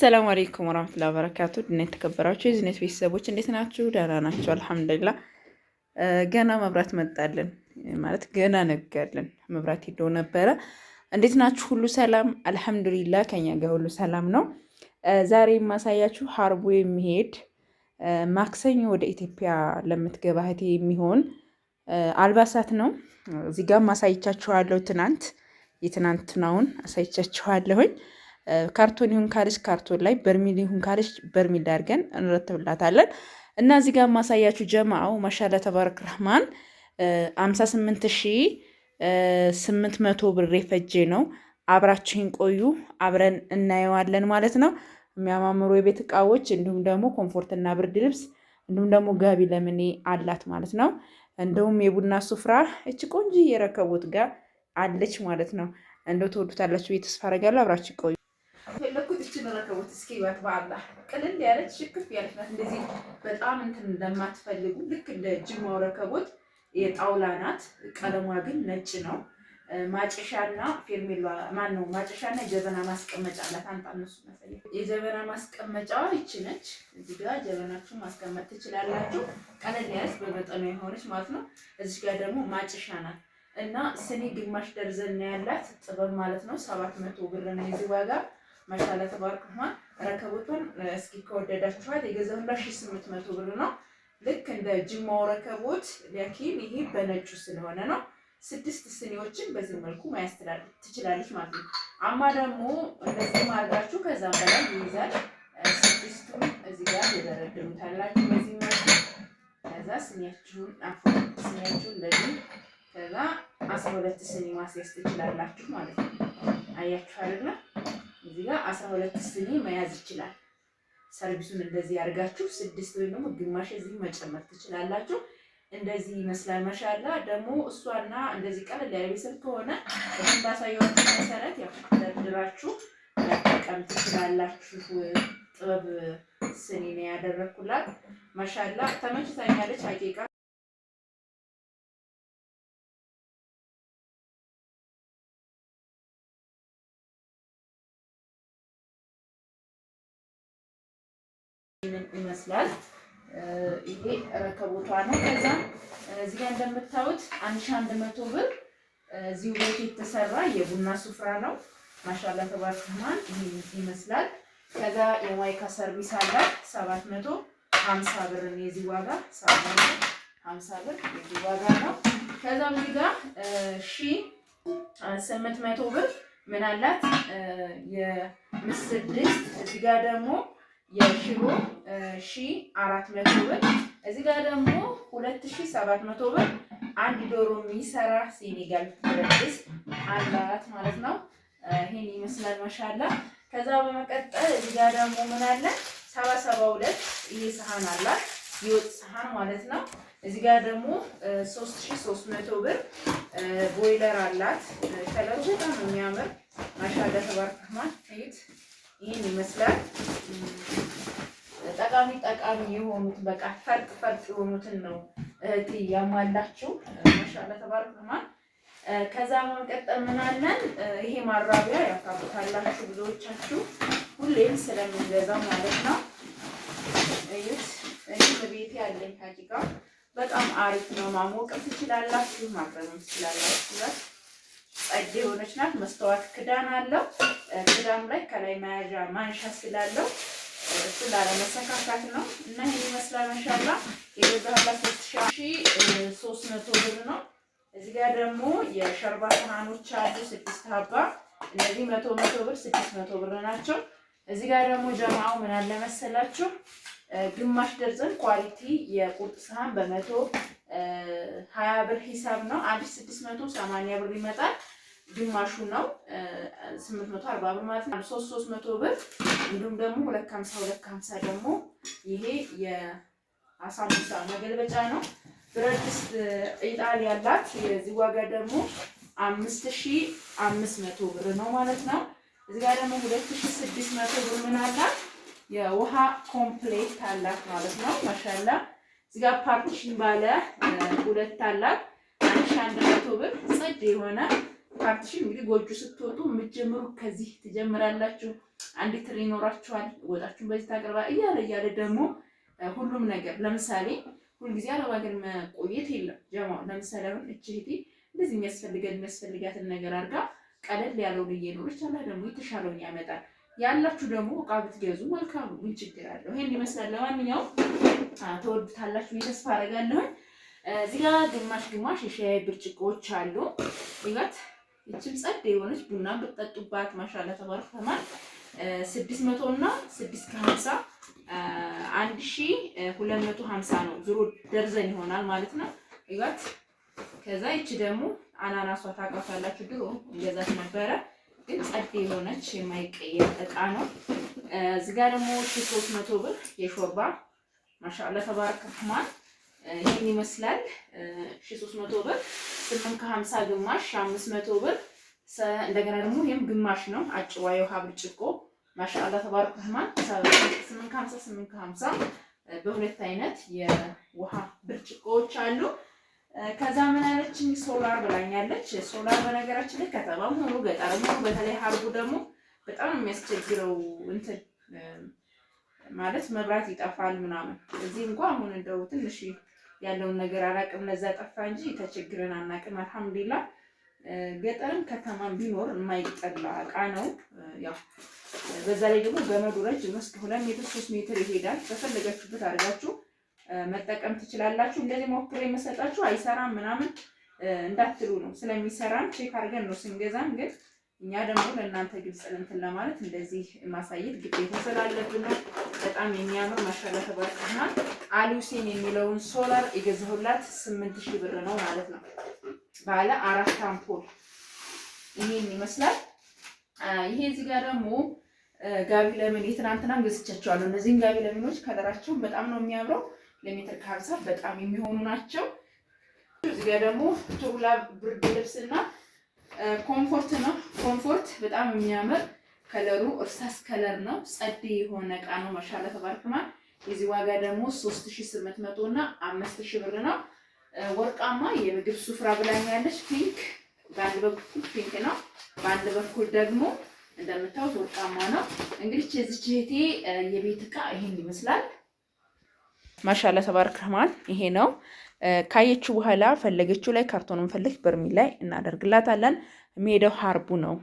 አሰላሙ አለይኩም ወራህመቱላሂ ወበረካቱ። ድና የተከበራችሁ የዝኔት ቤተሰቦች እንዴት ናችሁ? ደህና ናችሁ? አልሐምዱሊላህ። ገና መብራት መጣልን ማለት ገና ነጋልን። መብራት ሄዶ ነበረ። እንዴት ናችሁ? ሁሉ ሰላም? አልሐምዱሊላህ ከኛ ጋር ሁሉ ሰላም ነው። ዛሬ የማሳያችሁ ሀርቡ የሚሄድ ማክሰኞ ወደ ኢትዮጵያ ለምትገባ እህቴ የሚሆን አልባሳት ነው። እዚህ ጋር ማሳይቻችኋለሁ። የትናንትናውን አሳይቻችኋለሁኝ። ካርቶን ይሁን ካለች ካርቶን ላይ፣ በርሚል ይሁን ካለች በርሚል አድርገን እንረትብላታለን። እና እዚህ ጋር ማሳያችሁ ጀማዓው ማሻላ ተባረክ ረህማን 58800 ብር የፈጀ ነው። አብራችሁን ቆዩ፣ አብረን እናየዋለን ማለት ነው። የሚያማምሩ የቤት እቃዎች እንዲሁም ደግሞ ኮምፎርትና ብርድ ልብስ እንዲሁም ደግሞ ጋቢ ለምኔ አላት ማለት ነው። እንደውም የቡና ሱፍራ እች ቆንጆ የረከቦት ጋር አለች ማለት ነው። እንደው ትወዱታላችሁ ተስፋ አደርጋለሁ። አብራችሁ ቆዩ። ፈለኩት እችን ረከቦት እስኪ ይዋት በአላህ ቅልል ያለች ሽክፍ ያለች ናት። እንደዚህ በጣም እንትን እንደማትፈልጉ ልክ እንደ ጅማው ረከቦት የጣውላ ናት። ቀለሟ ግን ነጭ ነው። ማጨሻና ፌርሜላ ማነው ማጨሻና የጀበና ማስቀመጫ አላት። አንጣነሱ መሰለኝ የጀበና ማስቀመጫዋ ይቺ ነች። እዚህ ጋር ጀበናችሁ ማስቀመጥ ትችላላችሁ። ቀለል ያለች በመጠኑ የሆነች ማለት ነው። እዚህ ጋር ደግሞ ማጨሻ ናት እና ስኒ ግማሽ ደርዘን ያላት ጥበብ ማለት ነው። 700 ብር ነው የዚህ ዋጋ። ማሻአላ ተባረክ ረህማን። ረከቦቱን እስኪ ከወደዳችኋት የገዛሁላት 1800 ብር ነው። ልክ እንደ ጅማው ረከቦት ላኪን ይሄ በነጩ ስለሆነ ነው። 6 ስኒዎችን በዚህ መልኩ ማያዝ ትችላለች ማለት ነው። አማ ደግሞ እንደዚህ ማድረጋችሁ ከዛ በላይ ይይዛል። 6ቱን እዚህ ጋር ይደረድሩታላችሁ በዚህ መልኩ። ከዛ ስኒያችሁን ለዚህ ከዛ 12 ስኒ ማስያዝ ትችላላችሁ ማለት ነው። አያችሁ አይደል? እዚህ ጋር 12 ስኒ መያዝ ይችላል። ሰርቪሱን እንደዚህ ያርጋችሁ 6 ወይ ደግሞ ግማሽ እዚህ መጨመር ትችላላችሁ። እንደዚህ ይመስላል። ማሻአላ ደግሞ እሷና እንደዚህ ቀለል ያለ ቤተሰብ ከሆነ እንዳሳየኋችሁ መሰረት ያው ደርድራችሁ መጠቀም ትችላላችሁ። ጥበብ ስኒ ነው ያደረኩላት። ማሻአላ ተመችታኛለች ሀቂቃ። ይመስላል። ይሄ ረከቦቷ ነው። ከዛ እዚህ ጋር እንደምታዩት 1100 ብር እዚሁ ቤት የተሰራ የቡና ሱፍራ ነው። ማሻአላ ተባረክ ረህማን ይመስላል። ከዛ የማይካ ሰርቪስ አለ 750 ብር ነው የዚህ ዋጋ። 750 ብር የዚህ ዋጋ ነው። ከዛ እዚህ ጋር 1800 ብር ምን አላት የምስር ድስት። እዚህ ጋር ደግሞ የሽሮ 1400 ብር። እዚህ ጋር ደግሞ 2700 ብር አንድ ዶሮ የሚሰራ ሴኔጋል ብረት ድስት አላት ማለት ነው። ይሄን ይመስላል ማሻአላ። ከዛ በመቀጠል እዚህ ጋር ደግሞ ምን አለ 772 ይሄ ሰሃን አላት የወጥ ሰሃን ማለት ነው። እዚህ ጋር ደግሞ 3300 ብር ቦይለር አላት። ከለሩ በጣም ነው የሚያምር ማሻአላ ተባረክ ረህማን። ይሄን ይመስላል። ጠቃሚ የሆኑት በቃ ፈርጥ የሆኑትን ነው እህቴ ያሟላችሁ። ማሻአላ ተባረክ ረህማን። ከዛ በመቀጠል ምን አለን ይሄ ማራቢያ ያካብታላችሁ ብዙዎቻችሁ ሁሌም ስለምንገዛው ማለት ነው። እዩት። እኔ በቤቴ ያለኝ ሀቂቃ በጣም አሪፍ ነው። ማሞቅም ትችላላችሁ፣ ማቅረብም ትችላላችሁ። ጸድ የሆነች ናት። መስተዋት ክዳን አለው። ክዳኑ ላይ ከላይ መያዣ ማንሻ ስላለው እሱ ላለመሰካካት ነው። እና ይሄን ይመስላል ማሻአላ። የገዛሁላት 3300 ብር ነው። እዚህ ጋር ደግሞ የሸርባ ሰሃኖች አሉ 6 ሀባ። እነዚህ 100 ብር 600 ብር ናቸው። እዚህ ጋር ደግሞ ጀማዓው ምን አለ መሰላችሁ ግማሽ ደርዘን ኳሊቲ የቁርጥ ሰሃን በ120 ብር ሂሳብ ነው። 1680 ብር ይመጣል። ግማሹ ነው 840 ብር ማለት ነው። 300 ብር እንዲሁም ደግሞ 250 ደግሞ ይሄ የአሳምቡሳ መገልበጫ ነው። ብረት ድስት ኢጣሊያ ያላት የዚህ ዋጋ ደግሞ 5500 ብር ነው ማለት ነው። እዚህ ጋር ደግሞ 2600 ብር ምን አላት የውሃ ኮምፕሌት አላት ማለት ነው። ማሻአላ እዚህ ጋር ፓርቲሽን ባለ 2 አላት 1100 ብር ጸድ የሆነ ፓርቲሽን። እንግዲህ ጎጆ ስትወጡ የምትጀምሩ ከዚህ ትጀምራላችሁ። አንዲት ትሪ ይኖራችኋል። ወጣችሁን በዚህ ታቀርባ እያለ ደግሞ ሁሉም ነገር ለምሳሌ ሁልጊዜ አረብ ሀገር መቆየት የለም ጀማው። ለምሳሌ አሁን እህቴ እንደዚህ የሚያስፈልጋትን ነገር አድርጋ ቀለል ያለው እየኖረች አላ ደግሞ የተሻለውን ያመጣል። ያላችሁ ደግሞ እቃ ብትገዙ መልካም ነው። ምን ችግር አለው? ይሄን ይመስላል። ለማንኛውም ተወዱታላችሁ ተስፋ አደርጋለሁ። እዚህ ጋር ግማሽ የሻይ ብርጭቆዎች አሉ። ይጋት እቺም ጸድ የሆነች ቡና ብትጠጡባት ማሻአላ ተባረክ ተማር 600 እና 650 1250 ነው። ዙሮ ደርዘን ይሆናል ማለት ነው። ይጋት ከዛ እቺ ደግሞ አናናሷ ታውቃታላችሁ። ድሮ እንገዛት ነበረ ግን ጸድ የሆነች የማይቀየር እቃ ነው። እዚህ ጋር ደግሞ 300 ብር የሾርባ ማሻአላ ተባረክ ተማር ይሄን ይመስላል። 300 ብር 850 ግማሽ 500 ብር እንደገና ደግሞ ይሄም ግማሽ ነው። አጭዋ የውሃ ብርጭቆ ማሻአላ ተባረክ ረህማን 850 በሁለት አይነት የውሃ ብርጭቆዎች አሉ። ከዛ ምን አለችኝ ሶላር ብላኛለች። ሶላር በነገራችን ላይ ከተማም ሆኖ ገጠርም ሆኖ በተለይ ሀርቡ ደግሞ በጣም የሚያስቸግረው እንትን ማለት መብራት ይጠፋል ምናምን። እዚህ እንኳን አሁን እንደው ትንሽ ያለውን ነገር አላቅም ለዛ ጠፋ እንጂ ተቸግረን አናቅም። አልሐምዱሊላህ ገጠርም ከተማም ቢኖር የማይጠላ እቃ ነው። ያው በዛ ላይ ደግሞ ገመዱ ረጅም እስከ 2 ሜትር 3 ሜትር ይሄዳል። በፈለጋችሁበት አድርጋችሁ መጠቀም ትችላላችሁ። እንደዚህ ሞክሬ የምሰጣችሁ አይሰራም ምናምን እንዳትሉ ነው። ስለሚሰራም ቼክ አድርገን ነው ስንገዛም። ግን እኛ ደግሞ ለእናንተ ግልጽ እንትን ለማለት እንደዚህ ማሳየት ግዴታ ስላለብን ነው። በጣም የሚያምር ማሻአላ ተባረከና አሉሲን የሚለውን ሶላር የገዛሁላት 8000 ብር ነው ማለት ነው። ባለ 4 አምፖል ይሄን ይመስላል። ይሄ እዚህ ጋር ደግሞ ጋቢ ለምን የትናንትና ገዝቻቸዋለሁ። እነዚህን ጋቢ ለምኖች ከለራቸው በጣም ነው የሚያምረው። ለሜትር ከ50 በጣም የሚሆኑ ናቸው። እዚህ ጋር ደግሞ ቱላ ብርድ ልብስና ኮምፎርት ነው። ኮምፎርት በጣም የሚያምር ከለሩ እርሳስ ከለር ነው። ጸዴ የሆነ እቃ ነው። ማሻአላ ተባረከማ። የዚህ ዋጋ ደግሞ 3800 እና 5000 ብር ነው። ወርቃማ የምግብ ሱፍራ ብላኛለች። ፒንክ በአንድ በኩል ፒንክ ነው፣ በአንድ በኩል ደግሞ እንደምታዩት ወርቃማ ነው። እንግዲህ እዚች እህቴ የቤት እቃ ይሄን ይመስላል። ማሻአላ ተባረክ ረህማን ይሄ ነው። ካየችው በኋላ ፈለገችው ላይ ካርቶኑን ፈልግ በርሚል ላይ እናደርግላታለን። ሜዳው ሀርቡ ነው።